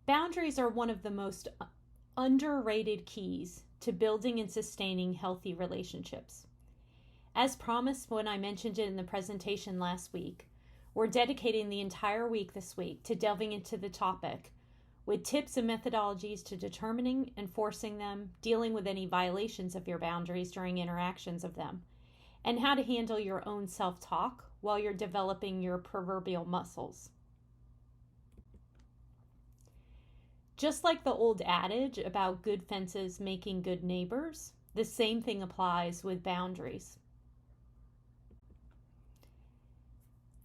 Boundaries are one of the most underrated keys to building and sustaining healthy relationships. As promised when I mentioned it in the presentation last week, we're dedicating the entire week this week to delving into the topic with tips and methodologies to determining, enforcing them, dealing with any violations of your boundaries during interactions of them, and how to handle your own self-talk while you're developing your proverbial muscles. Just like the old adage about good fences making good neighbors, the same thing applies with boundaries.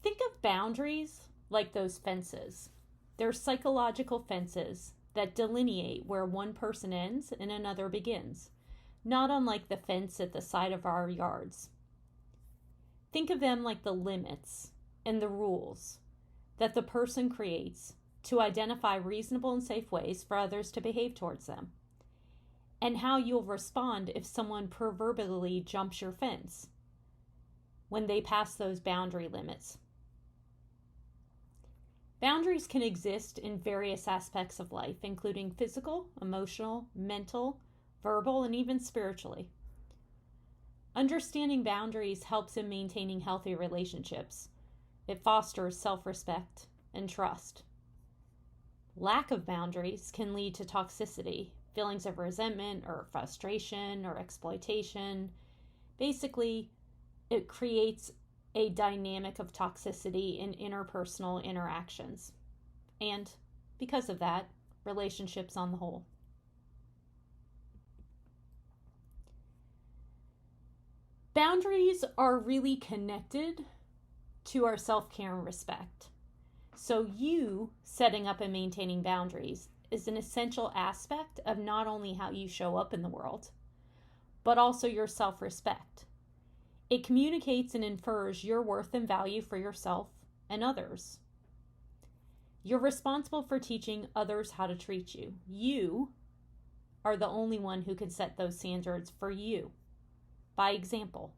Think of boundaries like those fences. They're psychological fences that delineate where one person ends and another begins, not unlike the fence at the side of our yards. Think of them like the limits and the rules that the person creates to identify reasonable and safe ways for others to behave towards them, and how you'll respond if someone proverbially jumps your fence when they pass those boundary limits. Boundaries can exist in various aspects of life, including physical, emotional, mental, verbal, and even spiritually. Understanding boundaries helps in maintaining healthy relationships. It fosters self-respect and trust. Lack of boundaries can lead to toxicity, feelings of resentment or frustration or exploitation. Basically, it creates a dynamic of toxicity in interpersonal interactions, and because of that, relationships on the whole. Boundaries are really connected to our self-care and respect. So you setting up and maintaining boundaries is an essential aspect of not only how you show up in the world, but also your self-respect. It communicates and infers your worth and value for yourself and others. You're responsible for teaching others how to treat you. You are the only one who can set those standards for you by example.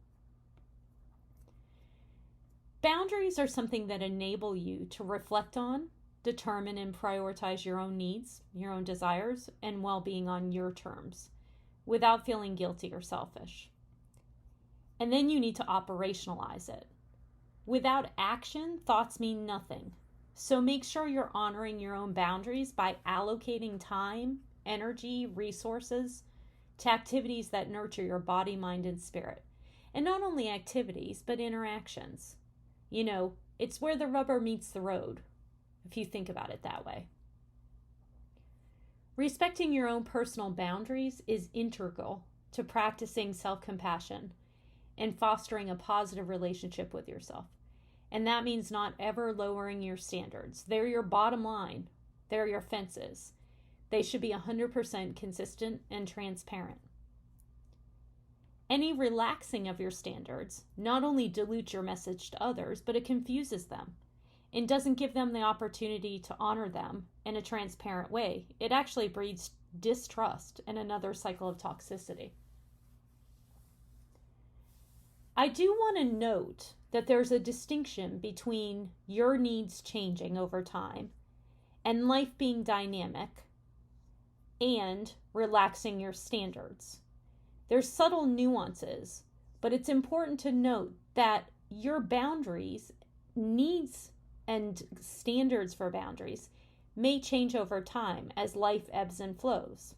Boundaries are something that enable you to reflect on, determine, and prioritize your own needs, your own desires, and well-being on your terms without feeling guilty or selfish. And then you need to operationalize it. Without action, thoughts mean nothing. So make sure you're honoring your own boundaries by allocating time, energy, resources to activities that nurture your body, mind, and spirit. And not only activities, but interactions. You know, it's where the rubber meets the road, if you think about it that way. Respecting your own personal boundaries is integral to practicing self-compassion and fostering a positive relationship with yourself. And that means not ever lowering your standards. They're your bottom line. They're your fences. They should be 100% consistent and transparent. Any relaxing of your standards not only dilutes your message to others, but it confuses them and doesn't give them the opportunity to honor them in a transparent way. It actually breeds distrust and another cycle of toxicity. I do want to note that there's a distinction between your needs changing over time and life being dynamic and relaxing your standards. There's subtle nuances, but it's important to note that your boundaries, needs, and standards for boundaries may change over time as life ebbs and flows.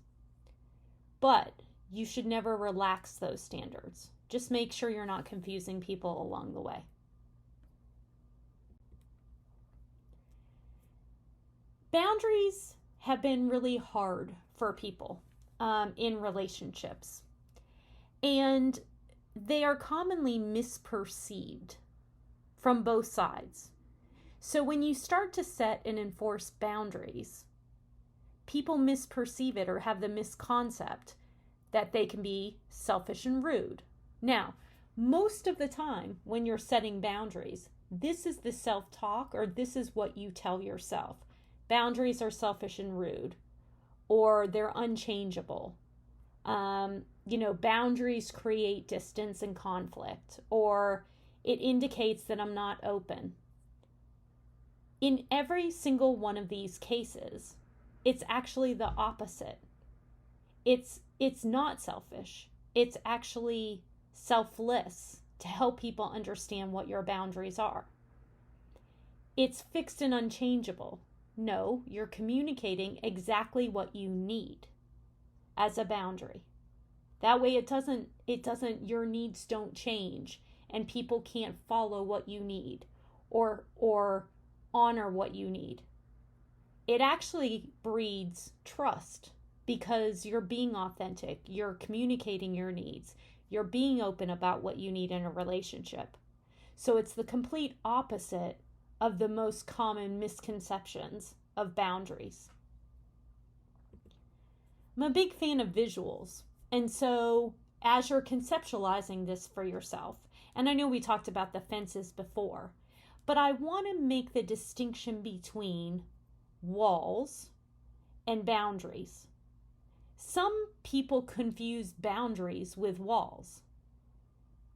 But you should never relax those standards. Just make sure you're not confusing people along the way. Boundaries have been really hard for people in relationships. And they are commonly misperceived from both sides. So when you start to set and enforce boundaries, people misperceive it or have the misconcept that they can be selfish and rude. Now, most of the time when you're setting boundaries, this is the self-talk, or this is what you tell yourself. Boundaries are selfish and rude, or they're unchangeable. Boundaries create distance and conflict, or it indicates that I'm not open. In every single one of these cases, It's actually the opposite. It's not selfish. It's actually selfless to help people understand what your boundaries are. It's fixed and unchangeable. No, you're communicating exactly what you need as a boundary. That way your needs don't change and people can't follow what you need or honor what you need. It actually breeds trust because you're being authentic, you're communicating your needs, you're being open about what you need in a relationship. So it's the complete opposite of the most common misconceptions of boundaries. I'm a big fan of visuals. And so as you're conceptualizing this for yourself, and I know we talked about the fences before, but I want to make the distinction between walls and boundaries. Some people confuse boundaries with walls.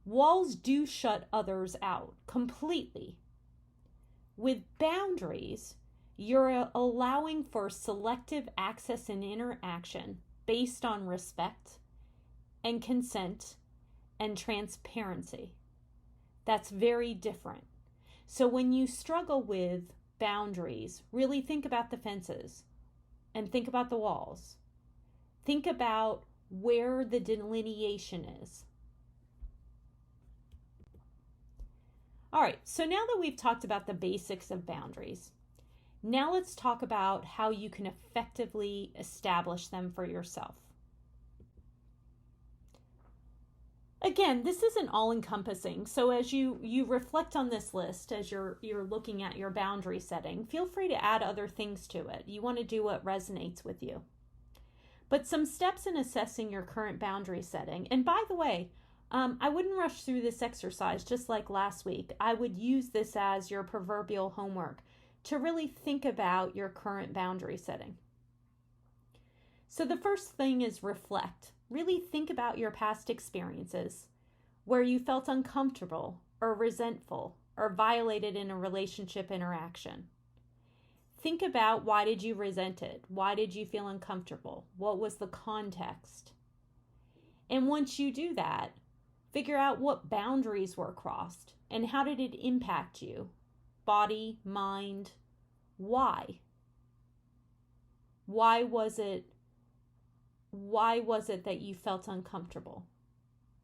Walls do shut others out completely. With boundaries, you're allowing for selective access and interaction based on respect and consent and transparency. That's very different. So when you struggle with boundaries, really think about the fences and think about the walls. Think about where the delineation is. All right, so now that we've talked about the basics of boundaries, now let's talk about how you can effectively establish them for yourself. Again, this isn't all-encompassing, so as you reflect on this list, as you're looking at your boundary setting, feel free to add other things to it. You want to do what resonates with you. But some steps in assessing your current boundary setting, and by the way, I wouldn't rush through this exercise just like last week. I would use this as your proverbial homework to really think about your current boundary setting. So the first thing is reflect. Really think about your past experiences where you felt uncomfortable or resentful or violated in a relationship interaction. Think about, why did you resent it? Why did you feel uncomfortable? What was the context? And once you do that, figure out what boundaries were crossed and how did it impact you? Body, mind, why? Why was it that you felt uncomfortable?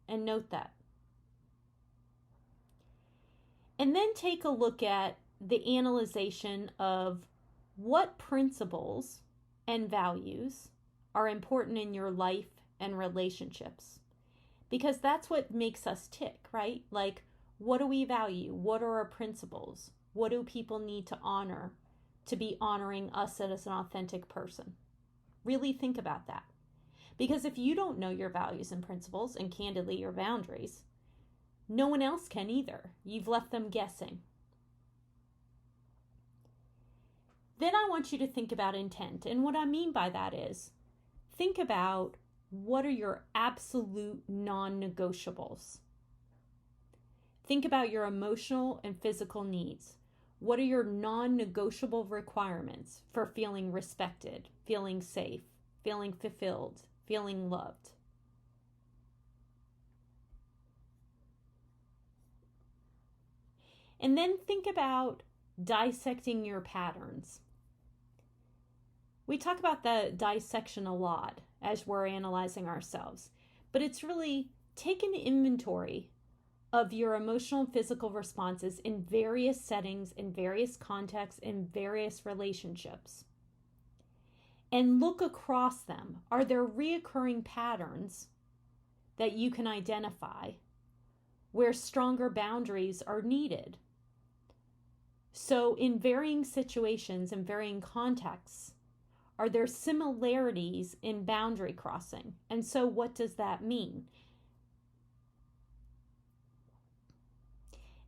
And note that. And then take a look at the analyzation of what principles and values are important in your life and relationships. Because that's what makes us tick, right? Like, what do we value? What are our principles? What do people need to honor to be honoring us as an authentic person? Really think about that. Because if you don't know your values and principles, and candidly your boundaries, no one else can either. You've left them guessing. Then I want you to think about intent. And what I mean by that is, think about, what are your absolute non-negotiables? Think about your emotional and physical needs. What are your non-negotiable requirements for feeling respected, feeling safe, feeling fulfilled, feeling loved? And then think about dissecting your patterns. We talk about the dissection a lot as we're analyzing ourselves, but it's really take an inventory of your emotional and physical responses in various settings, in various contexts, in various relationships. And look across them. Are there reoccurring patterns that you can identify where stronger boundaries are needed? So in varying situations and varying contexts, are there similarities in boundary crossing? And so what does that mean?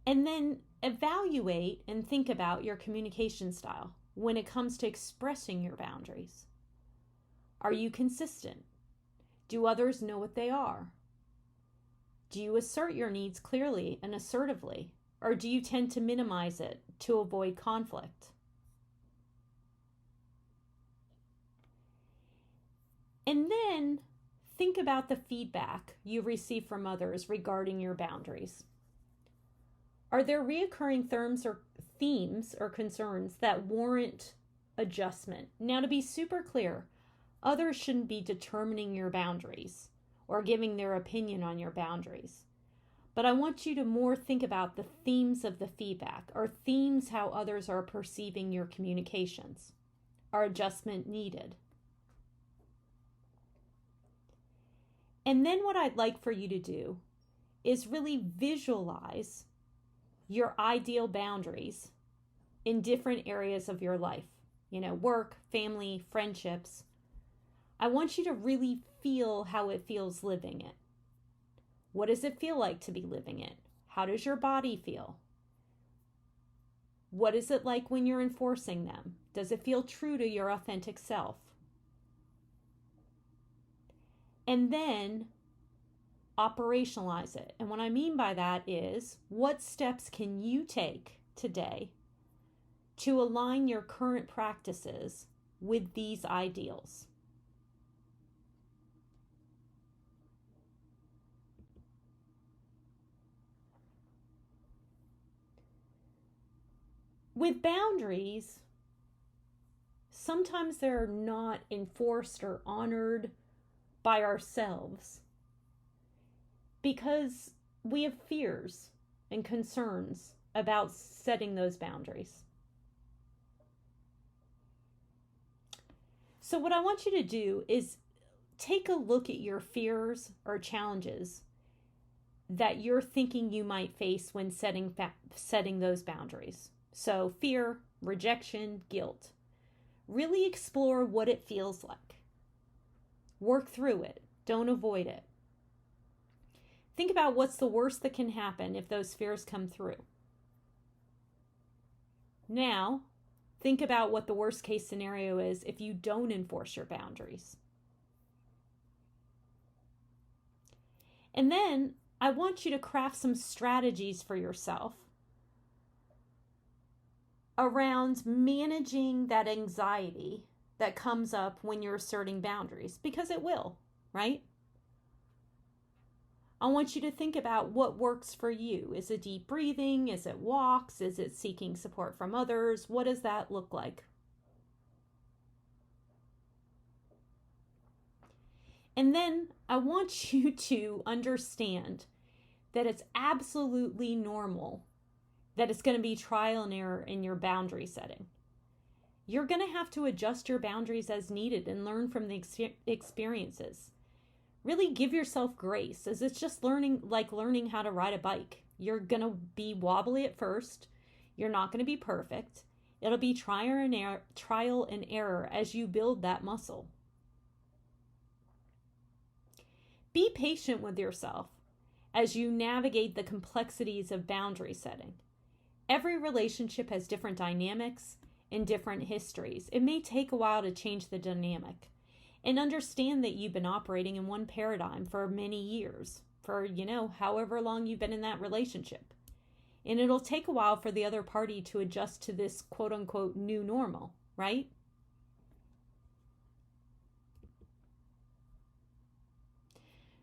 And then evaluate and think about your communication style when it comes to expressing your boundaries. Are you consistent? Do others know what they are? Do you assert your needs clearly and assertively? Or do you tend to minimize it to avoid conflict? And then think about the feedback you receive from others regarding your boundaries. Are there reoccurring themes or concerns that warrant adjustment? Now, to be super clear, others shouldn't be determining your boundaries or giving their opinion on your boundaries. But I want you to more think about the themes of the feedback. Are themes how others are perceiving your communications? Are adjustment needed? And then what I'd like for you to do is really visualize your ideal boundaries in different areas of your life. Work, family, friendships. I want you to really feel how it feels living it. What does it feel like to be living it? How does your body feel? What is it like when you're enforcing them? Does it feel true to your authentic self? And then operationalize it. And what I mean by that is, what steps can you take today to align your current practices with these ideals? With boundaries, sometimes they're not enforced or honored by ourselves because we have fears and concerns about setting those boundaries. So what I want you to do is take a look at your fears or challenges that you're thinking you might face when setting those boundaries. So fear, rejection, guilt. Really explore what it feels like. Work through it. Don't avoid it. Think about what's the worst that can happen if those fears come through. Now, think about what the worst case scenario is if you don't enforce your boundaries. And then I want you to craft some strategies for yourself around managing that anxiety that comes up when you're asserting boundaries, because it will, right? I want you to think about what works for you. Is it deep breathing? Is it walks? Is it seeking support from others? What does that look like? And then I want you to understand that it's absolutely normal that it's going to be trial and error in your boundary setting. You're going to have to adjust your boundaries as needed and learn from the experiences. Really give yourself grace, as it's just learning how to ride a bike. You're going to be wobbly at first. You're not going to be perfect. It'll be trial and error as you build that muscle. Be patient with yourself as you navigate the complexities of boundary setting. Every relationship has different dynamics and different histories. It may take a while to change the dynamic. And understand that you've been operating in one paradigm for many years, for, however long you've been in that relationship. And it'll take a while for the other party to adjust to this quote unquote new normal, right?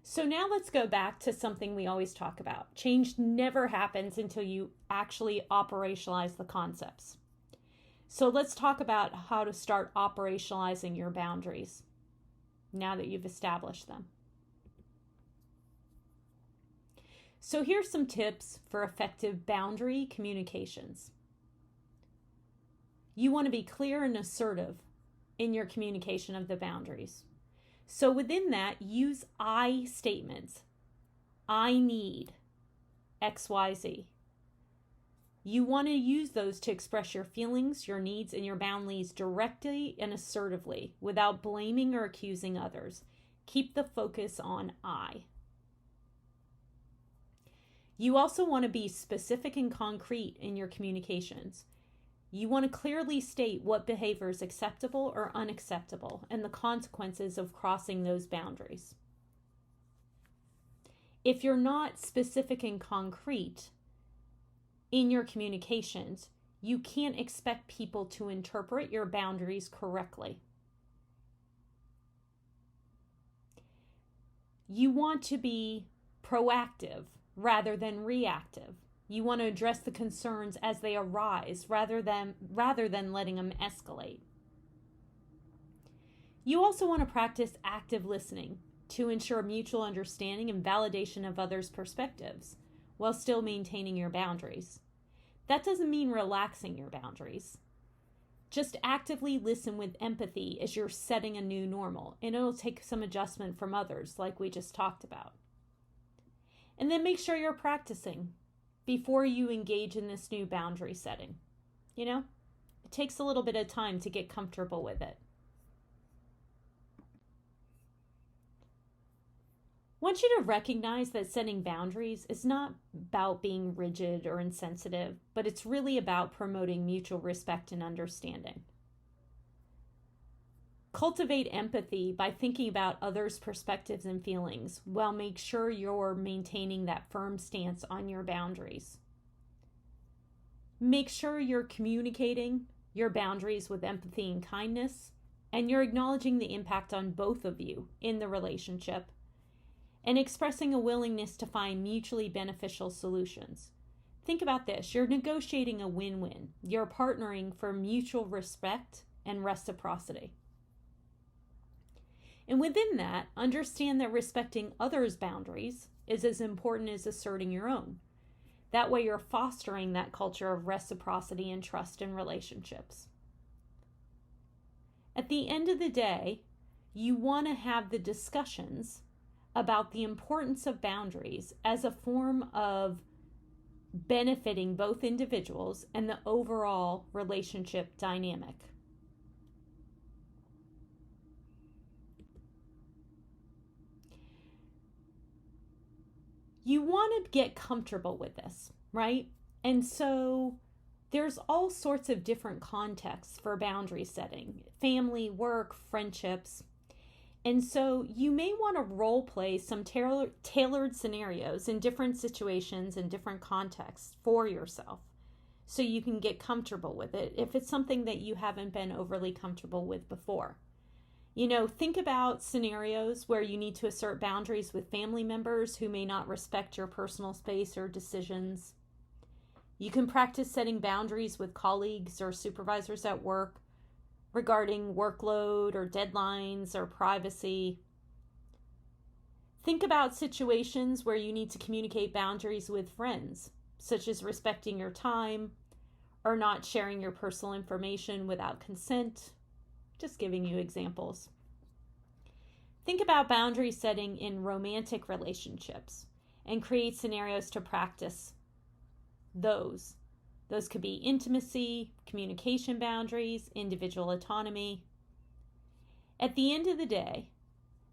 So now let's go back to something we always talk about. Change never happens until you actually operationalize the concepts. So let's talk about how to start operationalizing your boundaries now that you've established them. So here's some tips for effective boundary communications. You want to be clear and assertive in your communication of the boundaries. So within that, use I statements. I need XYZ. You want to use those to express your feelings, your needs, and your boundaries directly and assertively without blaming or accusing others. Keep the focus on I. You also want to be specific and concrete in your communications. You want to clearly state what behavior is acceptable or unacceptable and the consequences of crossing those boundaries. If you're not specific and concrete in your communications, you can't expect people to interpret your boundaries correctly. You want to be proactive rather than reactive. You want to address the concerns as they arise rather than letting them escalate. You also want to practice active listening to ensure mutual understanding and validation of others' perspectives while still maintaining your boundaries. That doesn't mean relaxing your boundaries. Just actively listen with empathy as you're setting a new normal, and it'll take some adjustment from others, like we just talked about. And then make sure you're practicing before you engage in this new boundary setting. You know, it takes a little bit of time to get comfortable with it. I want you to recognize that setting boundaries is not about being rigid or insensitive, but it's really about promoting mutual respect and understanding. Cultivate empathy by thinking about others' perspectives and feelings, while make sure you're maintaining that firm stance on your boundaries. Make sure you're communicating your boundaries with empathy and kindness, and you're acknowledging the impact on both of you in the relationship, and expressing a willingness to find mutually beneficial solutions. Think about this. You're negotiating a win-win. You're partnering for mutual respect and reciprocity. And within that, understand that respecting others' boundaries is as important as asserting your own. That way you're fostering that culture of reciprocity and trust in relationships. At the end of the day, you want to have the discussions about the importance of boundaries as a form of benefiting both individuals and the overall relationship dynamic. You want to get comfortable with this, right? And so there's all sorts of different contexts for boundary setting: family, work, friendships. And so you may want to role play some tailored scenarios in different situations and different contexts for yourself, so you can get comfortable with it if it's something that you haven't been overly comfortable with before. You know, think about scenarios where you need to assert boundaries with family members who may not respect your personal space or decisions. You can practice setting boundaries with colleagues or supervisors at work regarding workload or deadlines or privacy. Think about situations where you need to communicate boundaries with friends, such as respecting your time or not sharing your personal information without consent. Just giving you examples. Think about boundary setting in romantic relationships and create scenarios to practice those. Those could be intimacy, communication boundaries, individual autonomy. At the end of the day,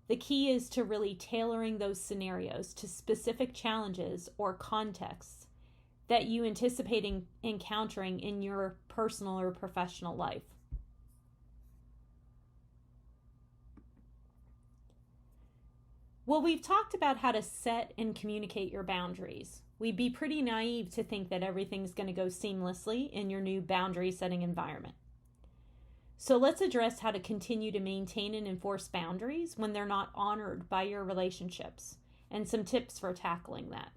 the key is to really tailoring those scenarios to specific challenges or contexts that you anticipate encountering in your personal or professional life. Well, we've talked about how to set and communicate your boundaries. We'd be pretty naive to think that everything's going to go seamlessly in your new boundary setting environment. So let's address how to continue to maintain and enforce boundaries when they're not honored by your relationships, and some tips for tackling that.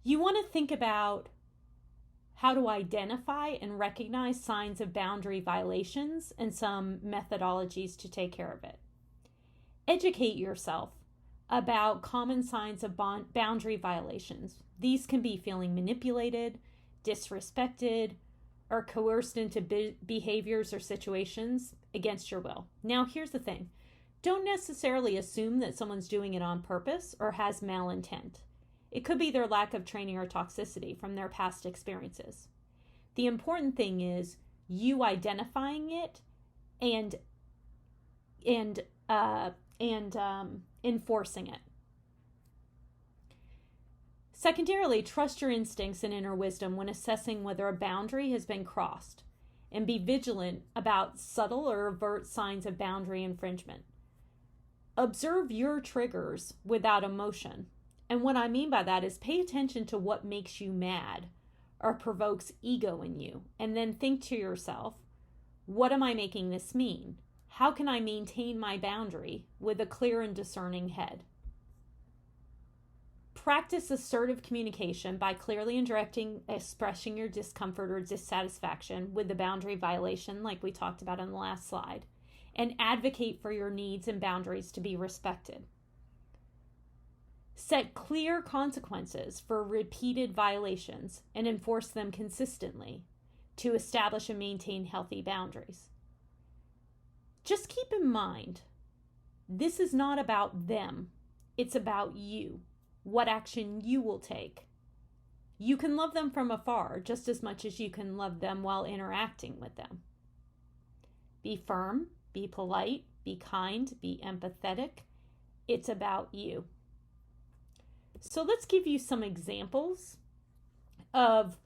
You want to think about how to identify and recognize signs of boundary violations and some methodologies to take care of it. Educate yourself about common signs of boundary violations. These can be feeling manipulated, disrespected, or coerced into behaviors or situations against your will. Now, here's the thing. Don't necessarily assume that someone's doing it on purpose or has malintent. It could be their lack of training or toxicity from their past experiences. The important thing is you identifying it and enforcing it. Secondarily, trust your instincts and inner wisdom when assessing whether a boundary has been crossed, and be vigilant about subtle or overt signs of boundary infringement. Observe your triggers without emotion. And what I mean by that is pay attention to what makes you mad or provokes ego in you, and then think to yourself, what am I making this mean? How can I maintain my boundary with a clear and discerning head? Practice assertive communication by clearly and directing, expressing your discomfort or dissatisfaction with the boundary violation, like we talked about on the last slide, and advocate for your needs and boundaries to be respected. Set clear consequences for repeated violations and enforce them consistently to establish and maintain healthy boundaries. Just keep in mind, this is not about them. It's about you, what action you will take. You can love them from afar just as much as you can love them while interacting with them. Be firm, be polite, be kind, be empathetic. It's about you. So let's give you some examples of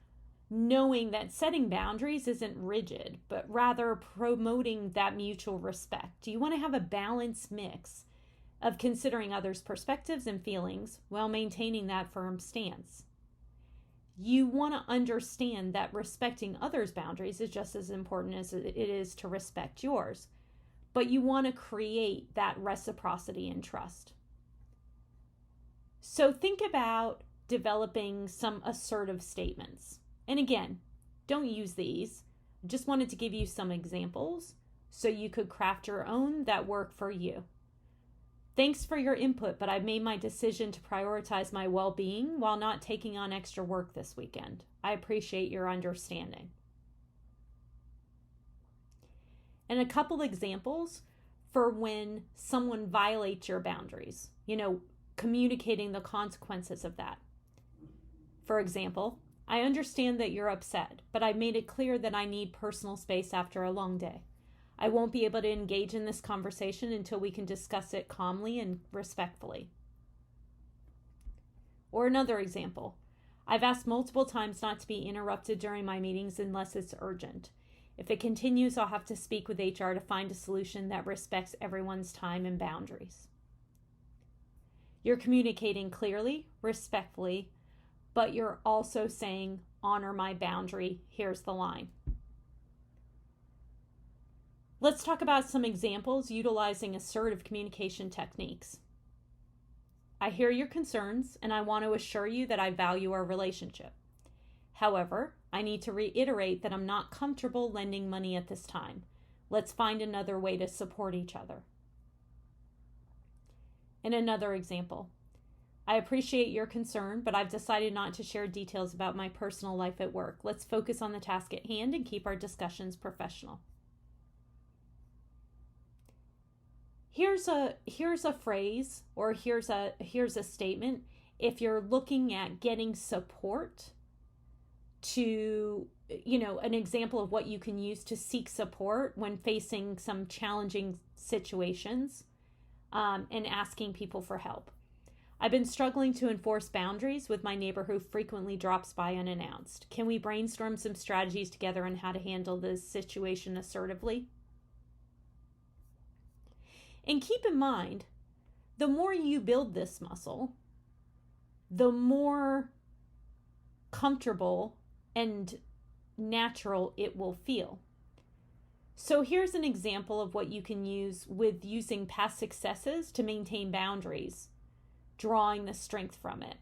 knowing that setting boundaries isn't rigid, but rather promoting that mutual respect. You want to have a balanced mix of considering others' perspectives and feelings while maintaining that firm stance. You want to understand that respecting others' boundaries is just as important as it is to respect yours, but you want to create that reciprocity and trust. So think about developing some assertive statements. And again, don't use these. I just wanted to give you some examples so you could craft your own that work for you. Thanks for your input, but I've made my decision to prioritize my well-being while not taking on extra work this weekend. I appreciate your understanding. And a couple examples for when someone violates your boundaries, communicating the consequences of that. For example, I understand that you're upset, but I've made it clear that I need personal space after a long day. I won't be able to engage in this conversation until we can discuss it calmly and respectfully. Or another example, I've asked multiple times not to be interrupted during my meetings unless it's urgent. If it continues, I'll have to speak with HR to find a solution that respects everyone's time and boundaries. You're communicating clearly, respectfully, but you're also saying, honor my boundary, here's the line. Let's talk about some examples utilizing assertive communication techniques. I hear your concerns, and I want to assure you that I value our relationship. However, I need to reiterate that I'm not comfortable lending money at this time. Let's find another way to support each other. In another example, I appreciate your concern, but I've decided not to share details about my personal life at work. Let's focus on the task at hand and keep our discussions professional. Here's a phrase, or here's a statement. If you're looking at getting support to, an example of what you can use to seek support when facing some challenging situations, and asking people for help. I've been struggling to enforce boundaries with my neighbor who frequently drops by unannounced. Can we brainstorm some strategies together on how to handle this situation assertively? And keep in mind, the more you build this muscle, the more comfortable and natural it will feel. So here's an example of what you can use with using past successes to maintain boundaries, drawing the strength from it.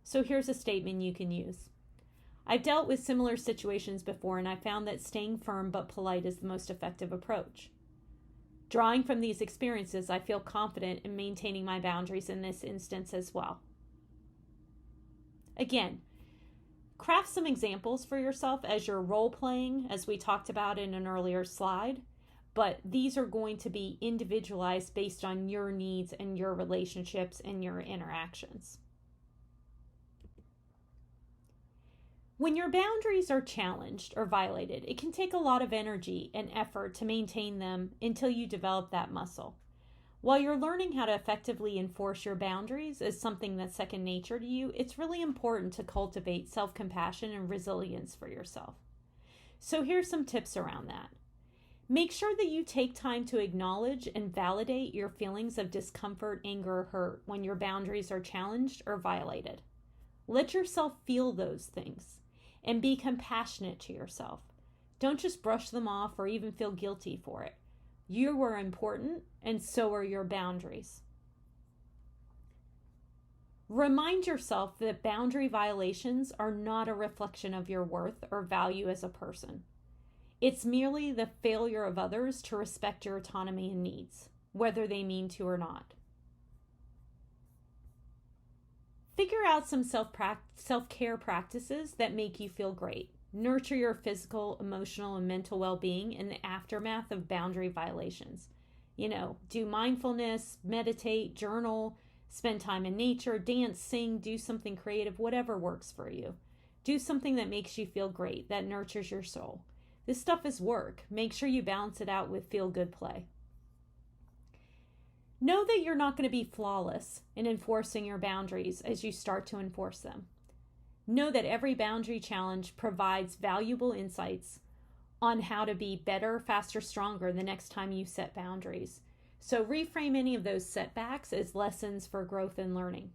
So here's a statement you can use. I've dealt with similar situations before, and I found that staying firm but polite is the most effective approach. Drawing from these experiences, I feel confident in maintaining my boundaries in this instance as well. Again, craft some examples for yourself as you're role-playing, as we talked about in an earlier slide, but these are going to be individualized based on your needs and your relationships and your interactions. When your boundaries are challenged or violated, it can take a lot of energy and effort to maintain them until you develop that muscle. While you're learning how to effectively enforce your boundaries as something that's second nature to you, it's really important to cultivate self-compassion and resilience for yourself. So here's some tips around that. Make sure that you take time to acknowledge and validate your feelings of discomfort, anger, or hurt when your boundaries are challenged or violated. Let yourself feel those things and be compassionate to yourself. Don't just brush them off or even feel guilty for it. You are important, and so are your boundaries. Remind yourself that boundary violations are not a reflection of your worth or value as a person. It's merely the failure of others to respect your autonomy and needs, whether they mean to or not. Figure out some self-care practices that make you feel great. Nurture your physical, emotional, and mental well-being in the aftermath of boundary violations. Do mindfulness, meditate, journal, spend time in nature, dance, sing, do something creative, whatever works for you. Do something that makes you feel great, that nurtures your soul. This stuff is work. Make sure you balance it out with feel-good play. Know that you're not going to be flawless in enforcing your boundaries as you start to enforce them. Know that every boundary challenge provides valuable insights on how to be better, faster, stronger the next time you set boundaries. So reframe any of those setbacks as lessons for growth and learning.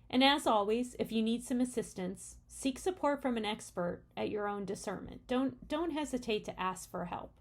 And as always, if you need some assistance, seek support from an expert at your own discernment. Don't hesitate to ask for help.